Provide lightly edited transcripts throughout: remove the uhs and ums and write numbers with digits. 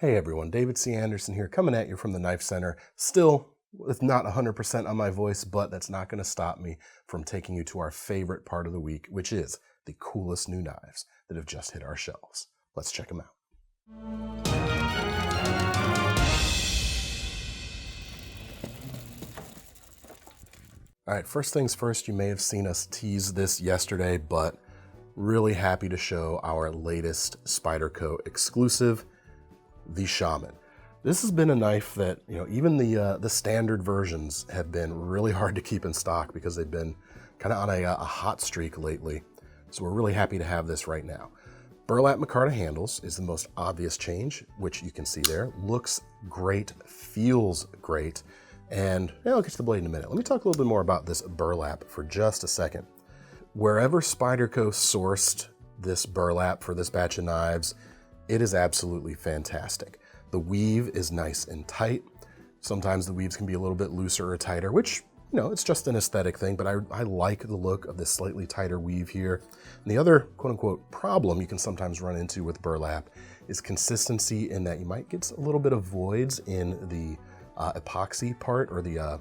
Hey everyone, David C. Anderson here, coming at you from the KnifeCenter. Still, with not 100% on my voice, but that's not going to stop me from taking you to our favorite part of the week, which is the coolest new knives that have just hit our shelves. Let's check them out. All right, first things first, you may have seen us tease this yesterday, but really happy to show our latest Spyderco exclusive, the Shaman. This has been a knife that, even the standard versions have been really hard to keep in stock because they've been kind of on a hot streak lately. So we're really happy to have this right now. Burlap Micarta handles is the most obvious change, which you can see there. Looks great, feels great, and I'll get to the blade in a minute. Let me talk a little bit more about this burlap for just a second. Wherever Spyderco sourced this burlap for this batch of knives, it is absolutely fantastic. The weave is nice and tight. Sometimes the weaves can be a little bit looser or tighter, which, it's just an aesthetic thing, but I like the look of this slightly tighter weave here. And the other quote-unquote problem you can sometimes run into with burlap is consistency, in that you might get a little bit of voids in the epoxy part, or the,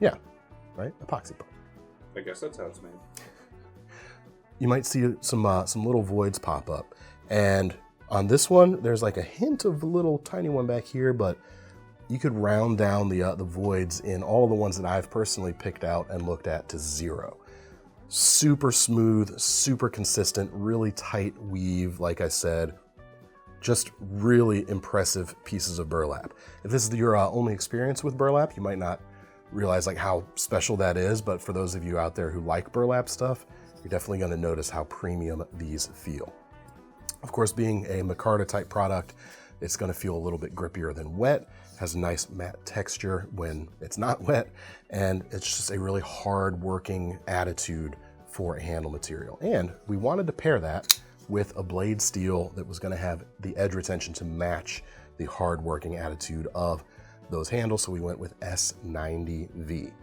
epoxy part. I guess that's how it's made. You might see some little voids pop up. And on this one, there's like a hint of a little tiny one back here, but you could round down the voids in all of the ones that I've personally picked out and looked at to zero. Super smooth, super consistent, really tight weave, like I said. Just really impressive pieces of burlap. If this is your only experience with burlap, you might not realize how special that is, but for those of you out there who like burlap stuff, you're definitely going to notice how premium these feel. Of course, being a Micarta type product, it's going to feel a little bit grippier than wet, has a nice matte texture when it's not wet, and it's just a really hard working attitude for a handle material. And we wanted to pair that with a blade steel that was going to have the edge retention to match the hard working attitude of those handles, so we went with S90V.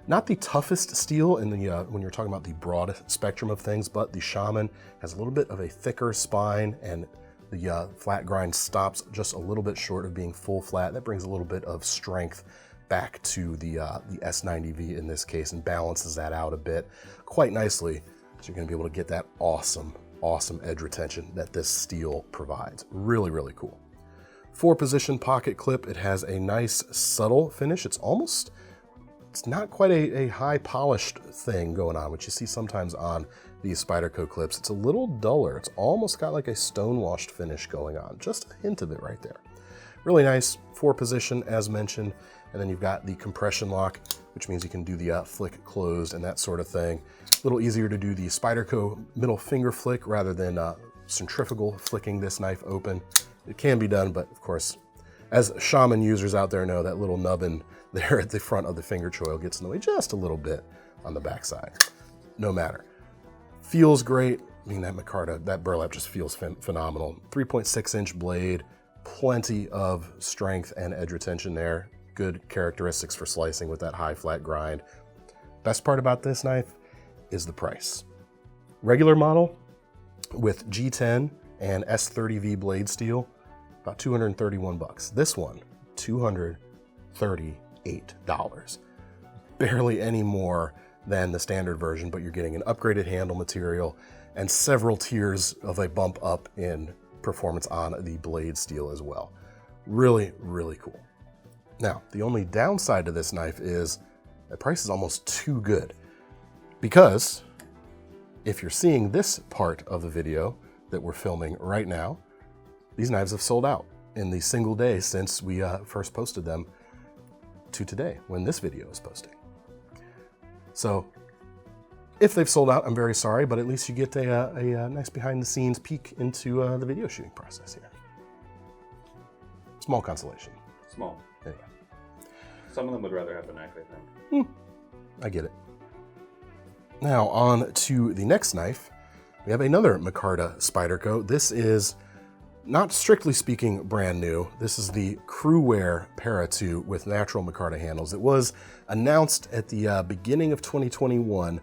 Not the toughest steel in the when you're talking about the broad spectrum of things, but the Shaman has a little bit of a thicker spine, and the flat grind stops just a little bit short of being full flat. That brings a little bit of strength back to the S90V in this case, and balances that out a bit quite nicely. So you're going to be able to get that awesome edge retention that this steel provides. Really, really cool. 4-position pocket clip. It has a nice subtle finish. It's not quite a high polished thing going on, which you see sometimes on these Spyderco clips. It's a little duller. It's almost got like a stone washed finish going on. Just a hint of it right there. Really nice 4-position, as mentioned. And then you've got the compression lock, which means you can do the flick closed and that sort of thing. A little easier to do the Spyderco middle finger flick rather than centrifugal flicking this knife open. It can be done, but of course, as Shaman users out there know, that little nubbin there at the front of the finger choil gets in the way just a little bit on the backside. No matter. Feels great. I mean, that Micarta, that burlap just feels phenomenal. 3.6-inch blade, plenty of strength and edge retention there. Good characteristics for slicing with that high flat grind. Best part about this knife is the price. Regular model with G10 and S30V blade steel, about 231 bucks. This one, $238. Barely any more than the standard version, but you're getting an upgraded handle material and several tiers of a bump up in performance on the blade steel as well. Really, really cool. Now, the only downside to this knife is the price is almost too good, because if you're seeing this part of the video that we're filming right now, these knives have sold out in the single day since we first posted them to today, when this video is posting. So if they've sold out, I'm very sorry, but at least you get a nice behind the scenes peek into the video shooting process here. Small consolation. Small. There you go. Some of them would rather have the knife, I think. I get it. Now on to the next knife. We have another Micarta Spyderco. This is, not strictly speaking, brand new. This is the CruWear Para 2 with natural Micarta handles. It was announced at the beginning of 2021,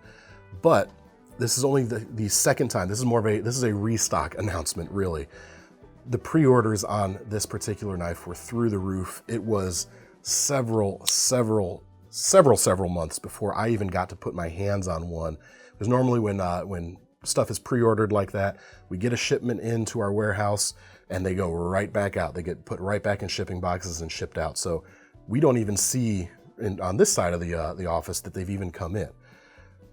but this is only the second time. This is more of this is a restock announcement, really. The pre-orders on this particular knife were through the roof. It was several months before I even got to put my hands on one. Because normally when stuff is pre-ordered like that, we get a shipment into our warehouse and they go right back out. They get put right back in shipping boxes and shipped out. So we don't even see on this side of the office that they've even come in.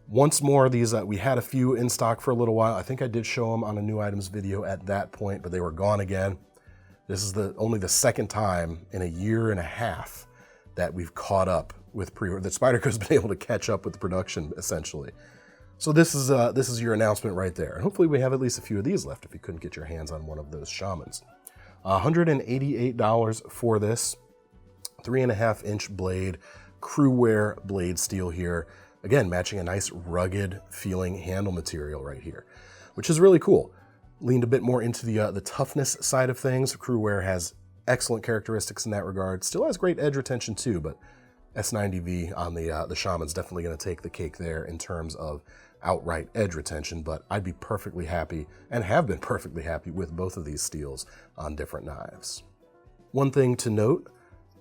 Once more, these we had a few in stock for a little while. I think I did show them on a new items video at that point, but they were gone again. This is only the second time in a year and a half that we've caught up with pre-order, that Spyderco's been able to catch up with the production, essentially. So this is your announcement right there. And hopefully we have at least a few of these left if you couldn't get your hands on one of those Shamans. $188 for this 3.5-inch blade, CruWear blade steel here. Again, matching a nice rugged feeling handle material right here, which is really cool. Leaned a bit more into the toughness side of things. CruWear has excellent characteristics in that regard. Still has great edge retention too, but S90V on the Shaman's definitely going to take the cake there in terms of outright edge retention, but I'd be perfectly happy, and have been perfectly happy, with both of these steels on different knives. One thing to note,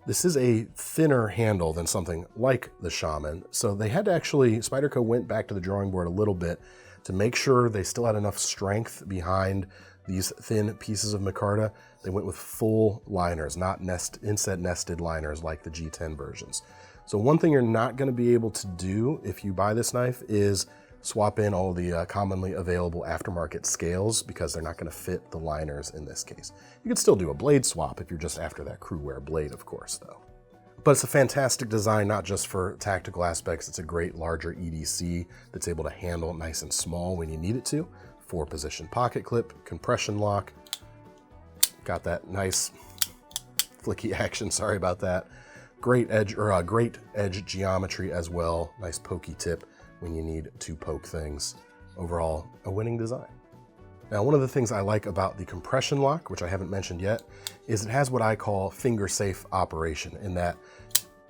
this is a thinner handle than something like the Shaman, so they had to actually, Spyderco went back to the drawing board a little bit to make sure they still had enough strength behind these thin pieces of micarta. They went with full liners, not inset nested liners like the G10 versions. So one thing you're not going to be able to do if you buy this knife is swap in all the commonly available aftermarket scales, because they're not going to fit the liners in this case. You could still do a blade swap if you're just after that CruWear blade, of course, though. But it's a fantastic design, not just for tactical aspects. It's a great larger EDC that's able to handle nice and small when you need it to. 4-position pocket clip, compression lock. Got that nice flicky action, sorry about that. Great edge geometry as well. Nice pokey tip when you need to poke things. Overall, a winning design. Now, one of the things I like about the compression lock, which I haven't mentioned yet, is it has what I call finger-safe operation, in that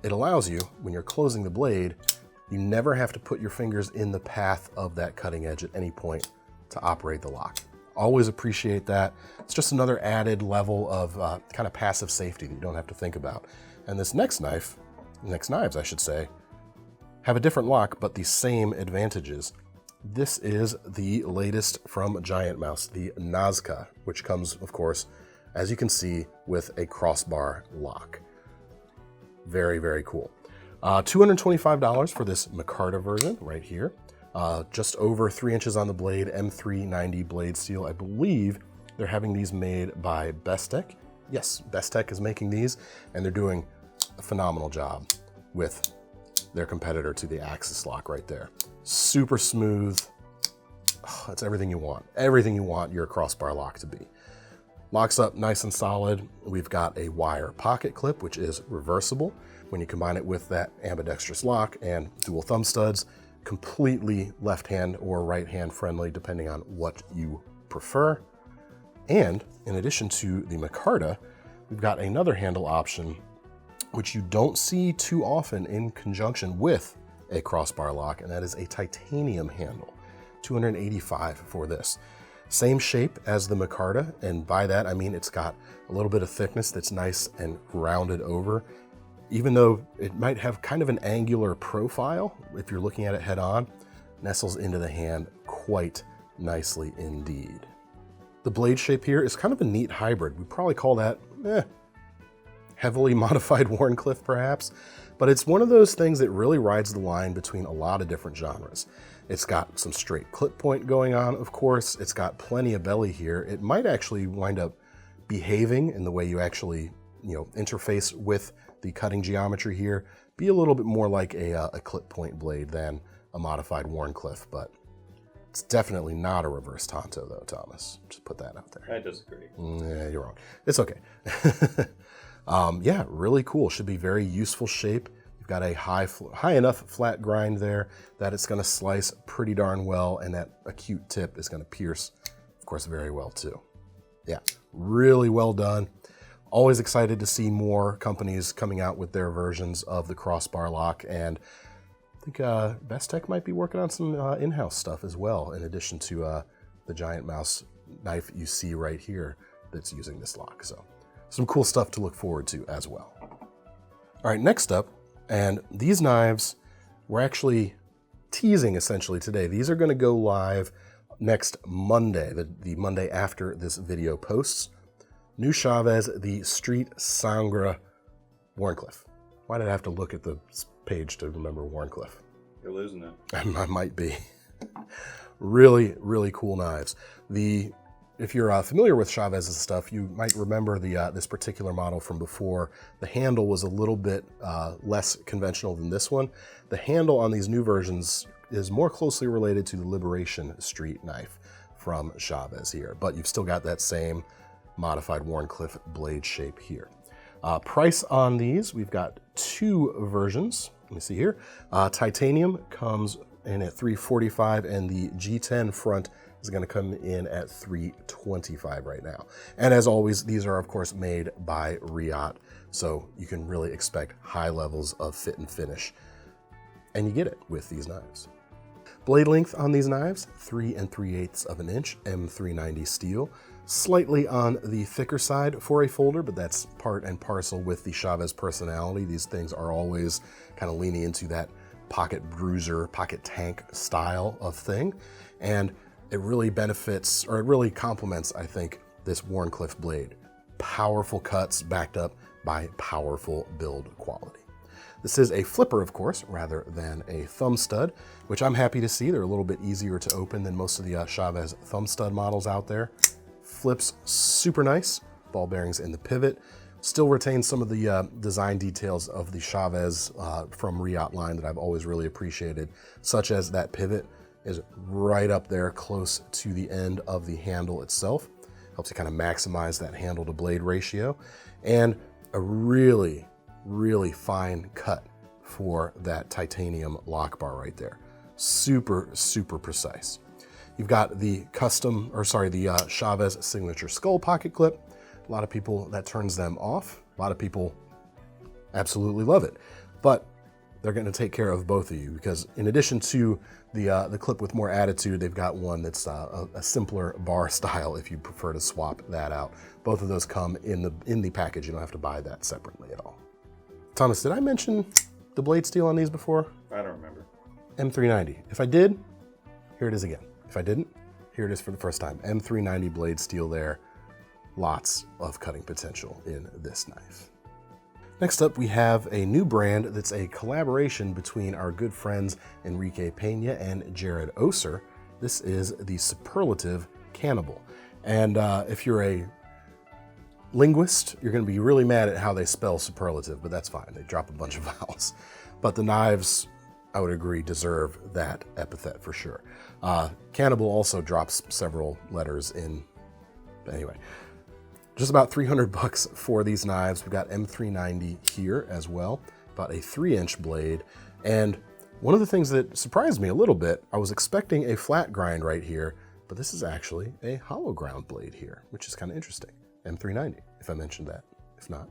it allows you, when you're closing the blade, you never have to put your fingers in the path of that cutting edge at any point to operate the lock. Always appreciate that. It's just another added level of kind of passive safety that you don't have to think about. And this next knives, I should say, have a different lock, but the same advantages. This is the latest from GiantMouse, the Nazca, which comes, of course, as you can see, with a crossbar lock. Very, very cool. $225 for this micarta version right here. Just over 3 inches on the blade, M390 blade steel. I believe they're having these made by Bestech. Yes, Bestech is making these, and they're doing a phenomenal job with their competitor to the Axis lock right there. Super smooth. Oh, that's everything you want. Everything you want your crossbar lock to be. Locks up nice and solid. We've got a wire pocket clip, which is reversible. When you combine it with that ambidextrous lock and dual thumb studs, completely left hand or right hand friendly, depending on what you prefer. And in addition to the micarta, we've got another handle option, which you don't see too often in conjunction with a crossbar lock, and that is a titanium handle. $285 for this. Same shape as the micarta, and by that I mean it's got a little bit of thickness that's nice and rounded over. Even though it might have kind of an angular profile, if you're looking at it head on, nestles into the hand quite nicely indeed. The blade shape here is kind of a neat hybrid. We'd probably call that heavily modified Wharncliffe perhaps, but it's one of those things that really rides the line between a lot of different genres. It's got some straight clip point going on, of course. It's got plenty of belly here. It might actually wind up behaving in the way you actually, interface with the cutting geometry here, be a little bit more like a clip point blade than a modified Wharncliffe, but it's definitely not a reverse Tonto though, Thomas. Just put that out there. I disagree. Yeah, you're wrong. It's okay. Yeah, really cool. Should be very useful shape. You've got a high enough flat grind there that it's going to slice pretty darn well, and that acute tip is going to pierce, of course, very well too. Yeah, really well done. Always excited to see more companies coming out with their versions of the crossbar lock, and I think Bestech might be working on some in-house stuff as well, in addition to the GiantMouse knife you see right here. that's using this lock. So some cool stuff to look forward to as well. All right, next up, and these knives we're actually teasing essentially today. These are going to go live next Monday, the Monday after this video posts. New Chaves, the Street Sangre Wharncliffe. Why did I have to look at the page to remember Wharncliffe? You're losing it. I might be. Really, really cool knives. If you're familiar with Chaves' stuff, you might remember this particular model from before. The handle was a little bit less conventional than this one. The handle on these new versions is more closely related to the Liberation Street knife from Chaves here, but you've still got that same modified Wharncliffe blade shape here. Price on these, we've got two versions. Let me see here. Titanium comes in at $345, and the G10 front is going to come in at $325 right now. And as always, these are of course made by Riot, so you can really expect high levels of fit and finish, and you get it with these knives. Blade length on these knives, 3 3/8 of an inch, M390 steel. Slightly on the thicker side for a folder, but that's part and parcel with the Chaves personality. These things are always kind of leaning into that pocket bruiser, pocket tank style of thing. And it really benefits, or it really complements, I think, this Wharncliffe blade. Powerful cuts backed up by powerful build quality. This is a flipper, of course, rather than a thumb stud, which I'm happy to see. They're a little bit easier to open than most of the Chaves thumb stud models out there. Flips super nice, ball bearings in the pivot. Still retains some of the design details of the Chaves from Riot line that I've always really appreciated, such as that pivot is right up there close to the end of the handle itself. Helps you kind of maximize that handle to blade ratio, and a really, really fine cut for that titanium lock bar right there. Super, super precise. You've got the Chaves signature skull pocket clip. A lot of people, that turns them off. A lot of people absolutely love it, but they're going to take care of both of you, because in addition to the clip with more attitude, they've got one that's a simpler bar style if you prefer to swap that out. Both of those come in the package. You don't have to buy that separately at all. Thomas, did I mention the blade steel on these before? I don't remember. M390. If I did, here it is again. If I didn't, here it is for the first time. M390 blade steel there. Lots of cutting potential in this knife. Next up, we have a new brand that's a collaboration between our good friends Enrique Pena and Jared Oser. This is the Suprlativ Canibl. And if you're a linguist, you're going to be really mad at how they spell superlative, but that's fine. They drop a bunch of vowels. But the knives, I would agree, deserve that epithet for sure. Canibl also drops several letters in. Anyway, just about $300 for these knives. We've got M390 here as well, about a 3-inch blade. And one of the things that surprised me a little bit, I was expecting a flat grind right here, but this is actually a hollow ground blade here, which is kind of interesting. M390, if I mentioned that. If not,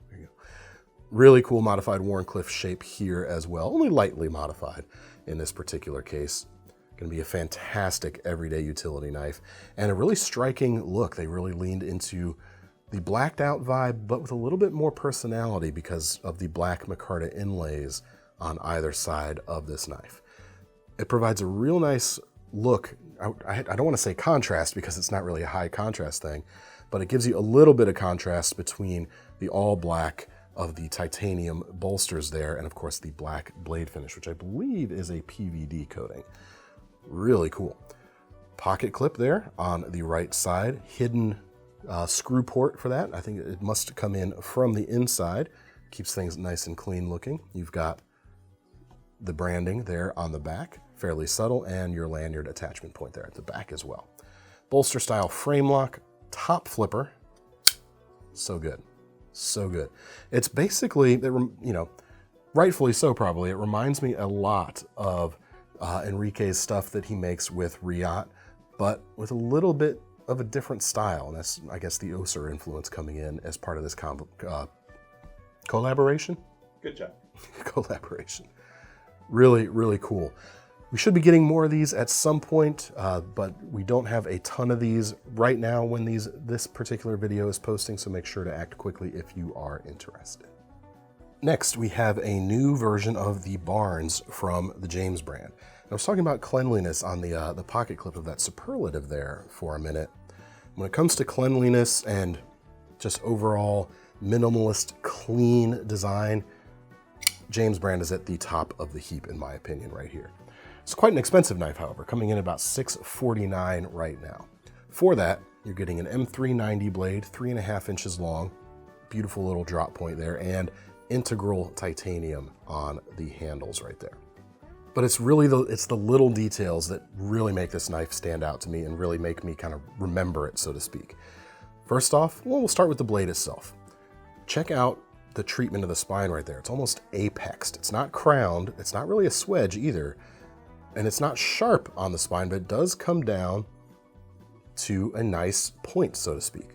there you go. Really cool modified Wharncliffe shape here as well, only lightly modified in this particular case. Going to be a fantastic everyday utility knife and a really striking look. They really leaned into the blacked out vibe, but with a little bit more personality because of the black micarta inlays on either side of this knife. It provides a real nice look. I don't want to say contrast because it's not really a high contrast thing, but it gives you a little bit of contrast between the all black of the titanium bolsters there and of course the black blade finish, which I believe is a PVD coating. Really cool. Pocket clip there on the right side, hidden screw port for that. I think it must come in from the inside. Keeps things nice and clean looking. You've got the branding there on the back, fairly subtle, and your lanyard attachment point there at the back as well. Bolster style frame lock, top flipper. So good, so good. It's basically, you know, rightfully so probably, it reminds me a lot of Enrique's stuff that he makes with Riot, but with a little bit of a different style. And that's, I guess, the Oser influence coming in as part of this collaboration. Good job. Collaboration. Really, really cool. We should be getting more of these at some point, but we don't have a ton of these right now when this particular video is posting, so make sure to act quickly if you are interested. Next, we have a new version of the Barnes from the James brand. And I was talking about cleanliness on the pocket clip of that superlative there for a minute. When it comes to cleanliness and just overall minimalist, clean design, James brand is at the top of the heap, in my opinion, right here. It's quite an expensive knife, however, coming in at about $649 right now. For that, you're getting an M390 blade, 3.5 inches long, beautiful little drop point there, and integral titanium on the handles right there. But it's really the little details that really make this knife stand out to me and really make me kind of remember it, so to speak. First off, well, we'll start with the blade itself. Check out the treatment of the spine right there. It's almost apexed. It's not crowned. It's not really a swedge either. And it's not sharp on the spine, but it does come down to a nice point, so to speak.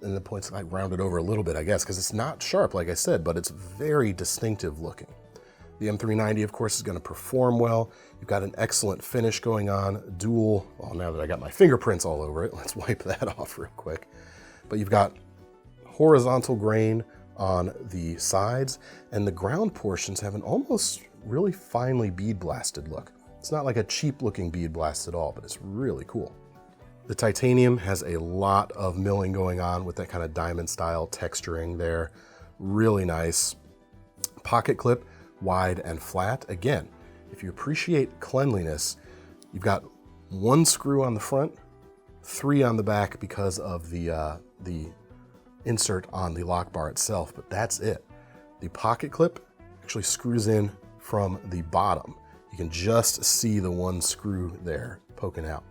And the point's like rounded over a little bit, I guess, because it's not sharp, like I said, but it's very distinctive looking. The M390, of course, is going to perform well. You've got an excellent finish going on, dual, well, now that I got my fingerprints all over it, let's wipe that off real quick. But you've got horizontal grain on the sides, and the ground portions have an almost really finely bead blasted look. It's not like a cheap looking bead blast at all, but it's really cool. The titanium has a lot of milling going on with that kind of diamond style texturing there. Really nice. Pocket clip, wide and flat. Again, if you appreciate cleanliness, you've got 1 screw on the front, 3 on the back because of the insert on the lock bar itself, but that's it. The pocket clip actually screws in from the bottom. You can just see the 1 screw there poking out.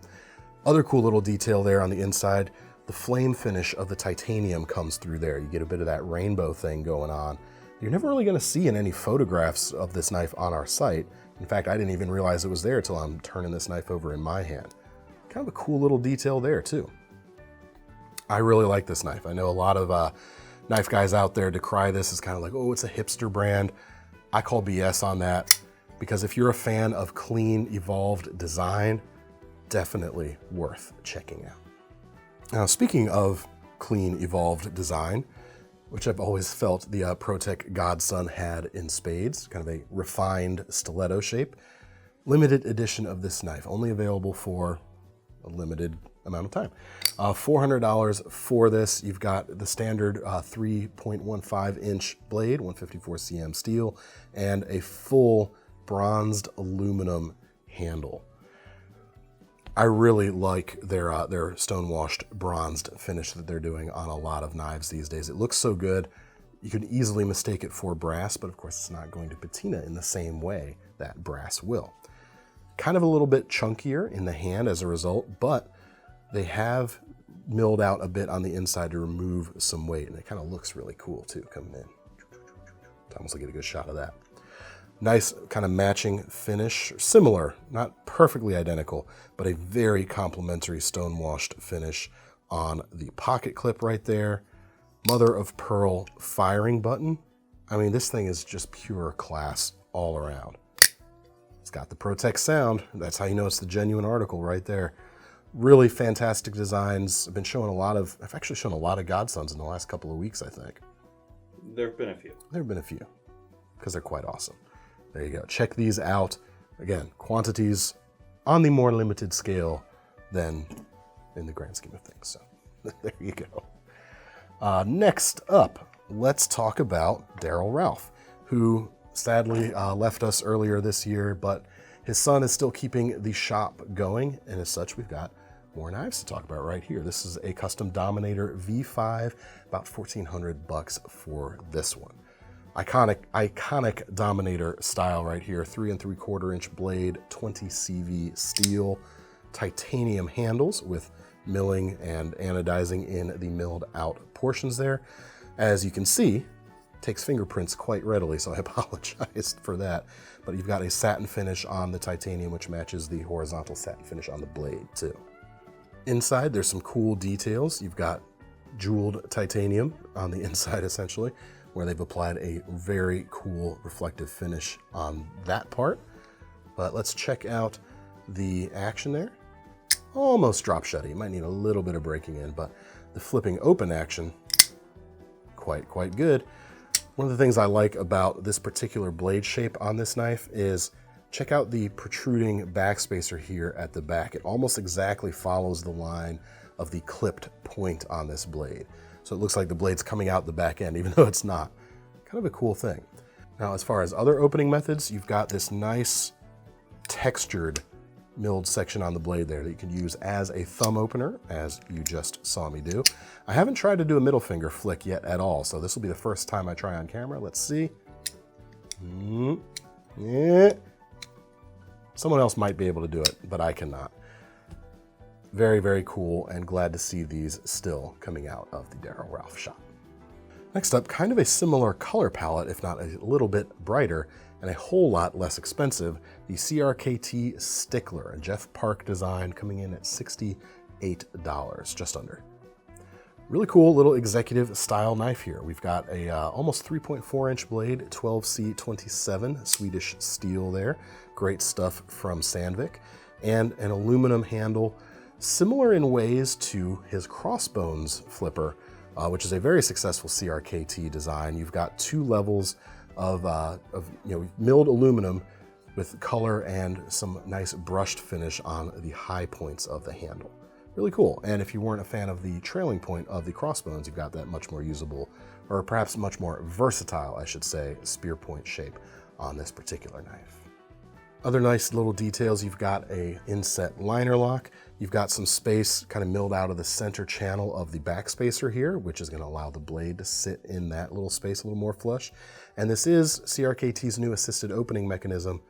Other cool little detail there on the inside, the flame finish of the titanium comes through there. You get a bit of that rainbow thing going on. You're never really gonna see in any photographs of this knife on our site. In fact, I didn't even realize it was there till I'm turning this knife over in my hand. Kind of a cool little detail there too. I really like this knife. I know a lot of knife guys out there decry this as kind of like, oh, it's a hipster brand. I call BS on that, because if you're a fan of clean, evolved design, definitely worth checking out. Now, speaking of clean, evolved design, which I've always felt the ProTech Godson had in spades, kind of a refined stiletto shape, limited edition of this knife, only available for a limited amount of time. $400 for this. You've got the standard 3.15 inch blade, 154 cm steel, and a full bronzed aluminum handle. I really like their stone-washed bronzed finish that they're doing on a lot of knives these days. It looks so good. You can easily mistake it for brass, but of course it's not going to patina in the same way that brass will. Kind of a little bit chunkier in the hand as a result, but they have milled out a bit on the inside to remove some weight, and it kind of looks really cool too coming in. Almost like get a good shot of that. Nice kind of matching finish, similar, not perfectly identical, but a very complementary stone-washed finish on the pocket clip right there. Mother of pearl firing button. I mean, this thing is just pure class all around. It's got the ProTech sound. That's how you know it's the genuine article right there. Really fantastic designs. I've actually shown a lot of Godsons in the last couple of weeks, I think. There have been a few. There have been a few, because they're quite awesome. There you go. Check these out. Again, quantities on the more limited scale than in the grand scheme of things. So there you go. Next up, let's talk about Darrel Ralph, who sadly left us earlier this year, but his son is still keeping the shop going, and as such, we've got more knives to talk about right here. This is a custom Dominator V5, about $1,400 for this one. Iconic Dominator style right here, 3 3/4 inch blade, 20 CV steel, titanium handles with milling and anodizing in the milled out portions there. As you can see, takes fingerprints quite readily, so I apologize for that. But you've got a satin finish on the titanium, which matches the horizontal satin finish on the blade too. Inside, there's some cool details. You've got jeweled titanium on the inside, essentially, where they've applied a very cool reflective finish on that part. But let's check out the action there. Almost drop shutty. You might need a little bit of breaking in, but the flipping open action, quite good. One of the things I like about this particular blade shape on this knife is check out the protruding backspacer here at the back. It almost exactly follows the line of the clipped point on this blade. So it looks like the blade's coming out the back end, even though it's not. Kind of a cool thing. Now, as far as other opening methods, you've got this nice textured milled section on the blade there that you can use as a thumb opener, as you just saw me do. I haven't tried to do a middle finger flick yet at all, so this will be the first time I try on camera. Let's see. Yeah. Someone else might be able to do it, but I cannot. Very cool, and glad to see these still coming out of the Darrel Ralph shop. Next up, kind of a similar color palette, if not a little bit brighter, and a whole lot less expensive, the CRKT Stickler, a Jeff Park design coming in at $68, just under. Really cool little executive style knife here. We've got a almost 3.4-inch blade, 12C27 Swedish steel there. Great stuff from Sandvik. And an aluminum handle, similar in ways to his Crossbones flipper, which is a very successful CRKT design. You've got 2 levels of milled aluminum with color and some nice brushed finish on the high points of the handle. Really cool. And if you weren't a fan of the trailing point of the Crossbones, you've got that much more usable, or perhaps much more versatile, I should say, spear point shape on this particular knife. Other nice little details, you've got a inset liner lock. You've got some space kind of milled out of the center channel of the backspacer here, which is going to allow the blade to sit in that little space a little more flush. And this is CRKT's new assisted opening mechanism,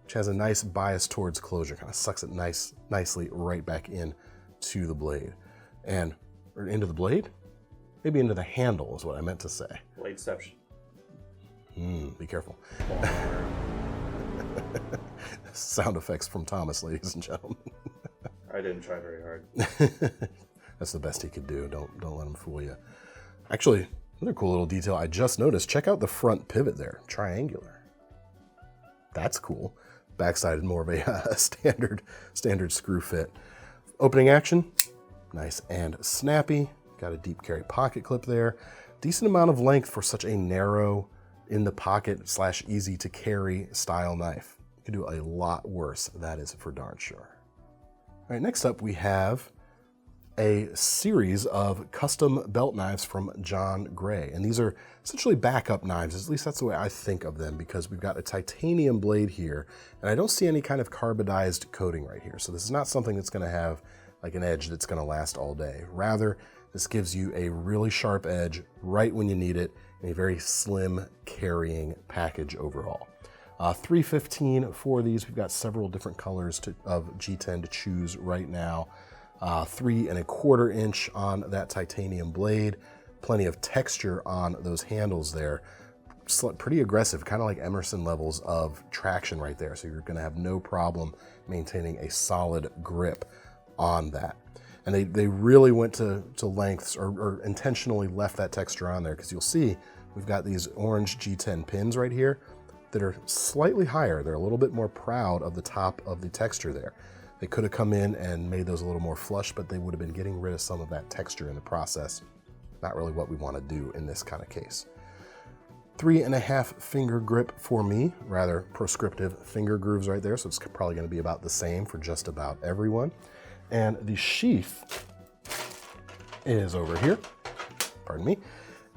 which has a nice bias towards closure, kind of sucks it nicely right back in to the blade. Or into the blade? Maybe into the handle is what I meant to say. Bladeception. Be careful. Sound effects from Thomas, ladies and gentlemen. I didn't try very hard. That's the best he could do. Don't let him fool you. Actually, another cool little detail I just noticed. Check out the front pivot there, triangular. That's cool. Backside more of a standard screw fit. Opening action, nice and snappy. Got a deep carry pocket clip there. Decent amount of length for such a narrow in the pocket / easy to carry style knife. You can do a lot worse, that is for darn sure. All right, next up we have a series of custom belt knives from John Gray. And these are essentially backup knives, at least that's the way I think of them, because we've got a titanium blade here, and I don't see any kind of carbidized coating right here. So this is not something that's gonna have like an edge that's gonna last all day. Rather, this gives you a really sharp edge right when you need it, and a very slim carrying package overall. 315 for these. We've got several different colors of G10 to choose right now. 3 1/4 inch on that titanium blade. Plenty of texture on those handles there. Pretty aggressive, kind of like Emerson levels of traction right there. So you're gonna have no problem maintaining a solid grip on that. And they really went to lengths or intentionally left that texture on there, because you'll see we've got these orange G10 pins right here that are slightly higher. They're a little bit more proud of the top of the texture there. They could have come in and made those a little more flush, but they would have been getting rid of some of that texture in the process. Not really what we want to do in this kind of case. 3 1/2 finger grip for me, rather prescriptive finger grooves right there, so it's probably going to be about the same for just about everyone. And the sheath is over here, pardon me,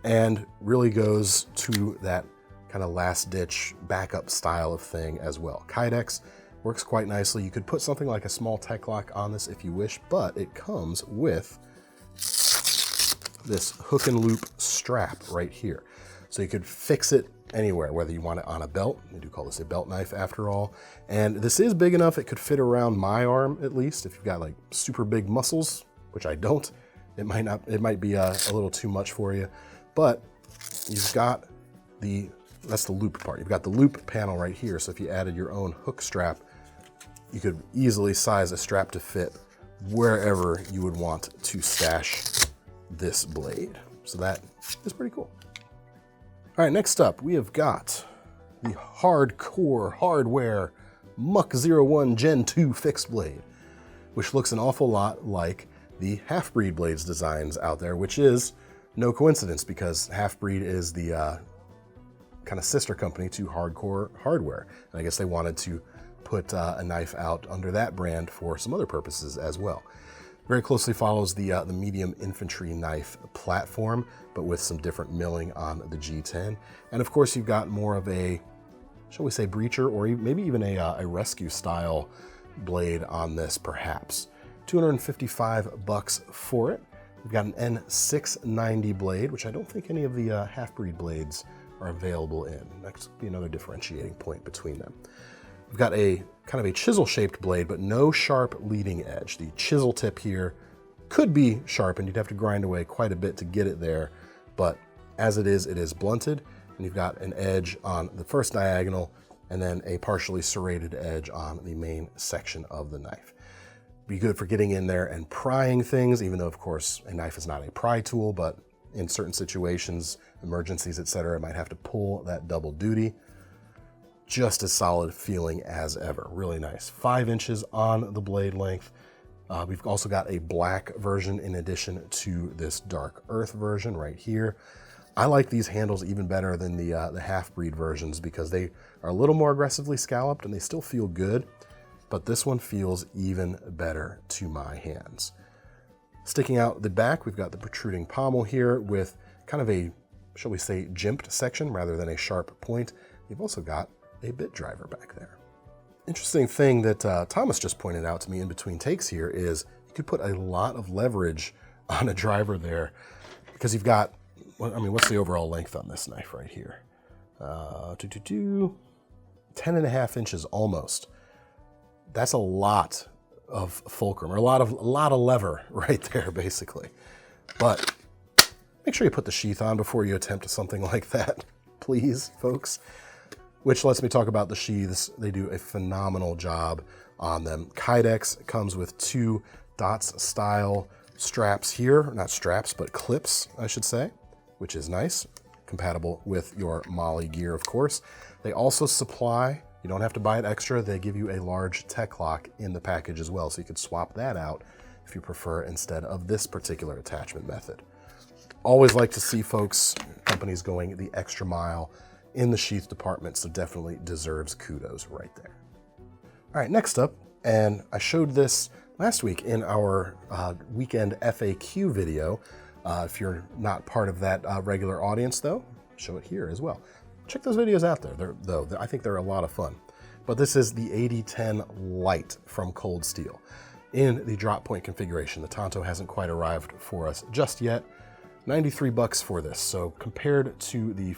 and really goes to that kind of last ditch backup style of thing as well. Kydex works quite nicely. You could put something like a small tech lock on this if you wish, but it comes with this hook and loop strap right here. So you could fix it anywhere, whether you want it on a belt. We do call this a belt knife after all. And this is big enough it could fit around my arm at least. If you've got like super big muscles, which I don't, it might be a little too much for you. But you've got that's the loop part. You've got the loop panel right here. So if you added your own hook strap, you could easily size a strap to fit wherever you would want to stash this blade. So that is pretty cool. All right, next up, we have got the hardcore hardware Muck 01 Gen 2 fixed blade, which looks an awful lot like the Half-Breed blades designs out there, which is no coincidence because Half-Breed is the kind of sister company to Hardcore Hardware. And I guess they wanted to put a knife out under that brand for some other purposes as well. Very closely follows the medium infantry knife platform, but with some different milling on the G10. And of course, you've got more of a, shall we say, breacher, or maybe even a rescue style blade on this, perhaps. $255 for it. We've got an N690 blade, which I don't think any of the Half-Breed blades are available in. That could be another differentiating point between them. We've got a kind of a chisel-shaped blade, but no sharp leading edge. The chisel tip here could be sharpened. You'd have to grind away quite a bit to get it there, but as it is blunted, and you've got an edge on the first diagonal, and then a partially serrated edge on the main section of the knife. Be good for getting in there and prying things, even though, of course, a knife is not a pry tool, but in certain situations, emergencies, etc., it might have to pull that double duty. Just as solid feeling as ever. Really nice. 5 inches on the blade length. We've also got a black version in addition to this dark earth version right here. I like these handles even better than the Half-Breed versions because they are a little more aggressively scalloped and they still feel good, but this one feels even better to my hands. Sticking out the back, we've got the protruding pommel here with kind of a, shall we say, jimped section rather than a sharp point. You've also got a bit driver back there. Interesting thing that Thomas just pointed out to me in between takes here is you could put a lot of leverage on a driver there because you've got, I mean, what's the overall length on this knife right here? 10.5 inches almost. That's a lot of fulcrum, or a lot of lever right there, basically. But make sure you put the sheath on before you attempt something like that, please, folks. Which lets me talk about the sheaths. They do a phenomenal job on them. Kydex comes with 2 dots style straps here, not straps, but clips, I should say, which is nice. Compatible with your Molly gear, of course. They also supply, you don't have to buy it extra, they give you a large tech lock in the package as well, so you could swap that out if you prefer instead of this particular attachment method. Always like to see folks, companies going the extra mile in the sheath department, so definitely deserves kudos right there. All right, next up, and I showed this last week in our weekend FAQ video. If you're not part of that regular audience, though, show it here as well. Check those videos out there, I think they're a lot of fun. But this is the 8010 Lite from Cold Steel in the drop point configuration. The Tonto hasn't quite arrived for us just yet. $93 for this. So compared to the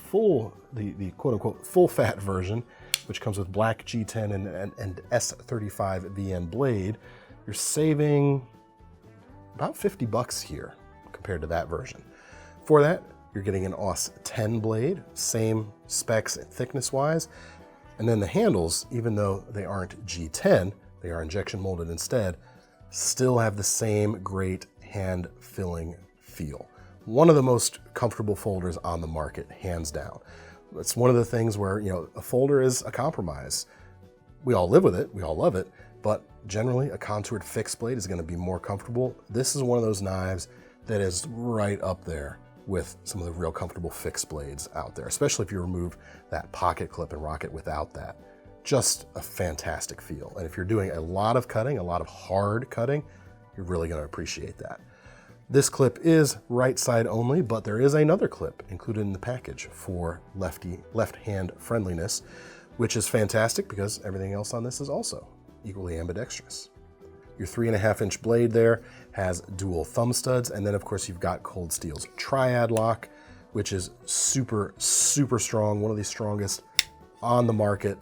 the quote-unquote full-fat version, which comes with black G10 and S35 VN blade, you're saving about $50 here compared to that version. For that, you're getting an AUS 10 blade, same specs thickness-wise, and then the handles, even though they aren't G10, they are injection molded instead, still have the same great hand-filling feel. One of the most comfortable folders on the market, hands down. It's one of the things where, you know, a folder is a compromise. We all live with it, we all love it, but generally a contoured fixed blade is going to be more comfortable. This is one of those knives that is right up there with some of the real comfortable fixed blades out there, especially if you remove that pocket clip and rock it without that. Just a fantastic feel. And if you're doing a lot of cutting, a lot of hard cutting, you're really going to appreciate that. This clip is right side only, but there is another clip included in the package for left-hand friendliness, which is fantastic because everything else on this is also equally ambidextrous. Your 3.5-inch blade there has dual thumb studs, and then of course you've got Cold Steel's Triad lock, which is super, super strong, one of the strongest on the market,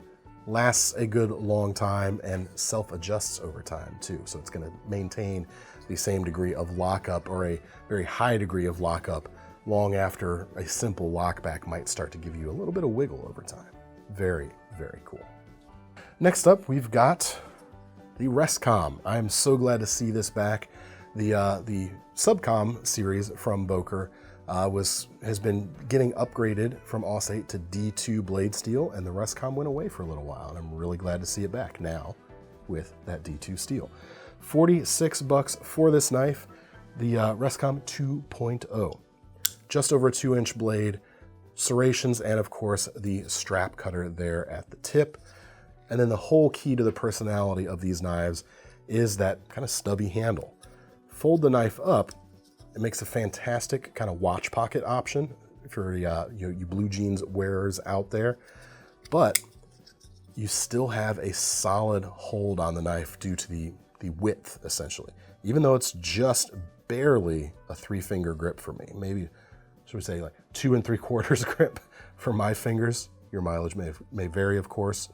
lasts a good long time, and self-adjusts over time too. So it's gonna maintain the same degree of lockup, or a very high degree of lockup, long after a simple lockback might start to give you a little bit of wiggle over time. Very, very cool. Next up, we've got the Rescom. I'm so glad to see this back. The Subcom series from Boker has been getting upgraded from ACE 8 to D2 blade steel, and the Rescom went away for a little while, and I'm really glad to see it back now with that D2 steel. $46 for this knife, the Rescom 2.0. Just over a 2-inch blade, serrations, and of course the strap cutter there at the tip. And then the whole key to the personality of these knives is that kind of stubby handle. Fold the knife up, it makes a fantastic kind of watch pocket option for you blue jeans wearers out there. But you still have a solid hold on the knife due to the width, essentially. Even though it's just barely a 3-finger grip for me, maybe, should we say, like 2 3/4 grip for my fingers. Your mileage may vary, of course.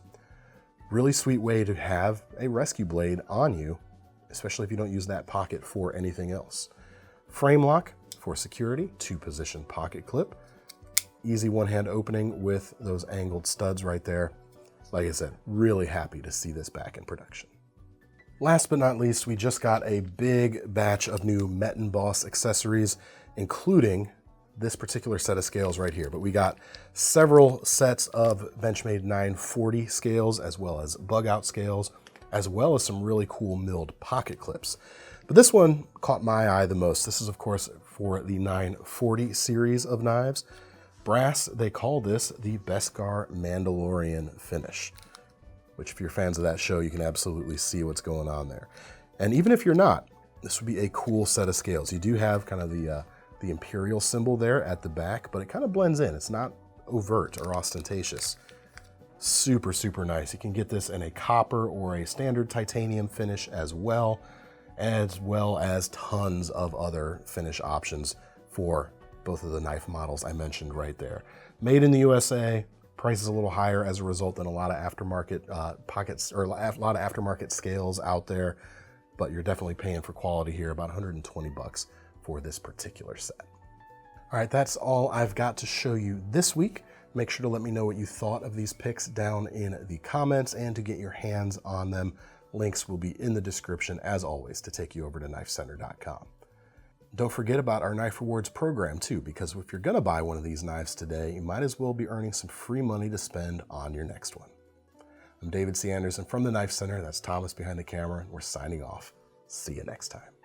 Really sweet way to have a rescue blade on you, especially if you don't use that pocket for anything else. Frame lock for security, 2-position pocket clip. Easy one-hand opening with those angled studs right there. Like I said, really happy to see this back in production. Last but not least, we just got a big batch of new MetonBoss accessories, including this particular set of scales right here. But we got several sets of Benchmade 940 scales, as well as Bugout scales, as well as some really cool milled pocket clips. But this one caught my eye the most. This is, of course, for the 940 series of knives. Brass, they call this the Beskar Mandalorian finish, which if you're fans of that show, you can absolutely see what's going on there. And even if you're not, this would be a cool set of scales. You do have kind of the Imperial symbol there at the back, but it kind of blends in. It's not overt or ostentatious. Super, super nice. You can get this in a copper or a standard titanium finish as well as tons of other finish options for both of the knife models I mentioned right there. Made in the USA, price is a little higher as a result than a lot of aftermarket pockets, or a lot of aftermarket scales out there, but you're definitely paying for quality here, about 120 bucks for this particular set. All right, that's all I've got to show you this week. Make sure to let me know what you thought of these picks down in the comments, and to get your hands on them, links will be in the description as always to take you over to KnifeCenter.com. Don't forget about our Knife Rewards program too, because if you're gonna buy one of these knives today, you might as well be earning some free money to spend on your next one. I'm David C. Anderson from the Knife Center. That's Thomas behind the camera, and we're signing off. See you next time.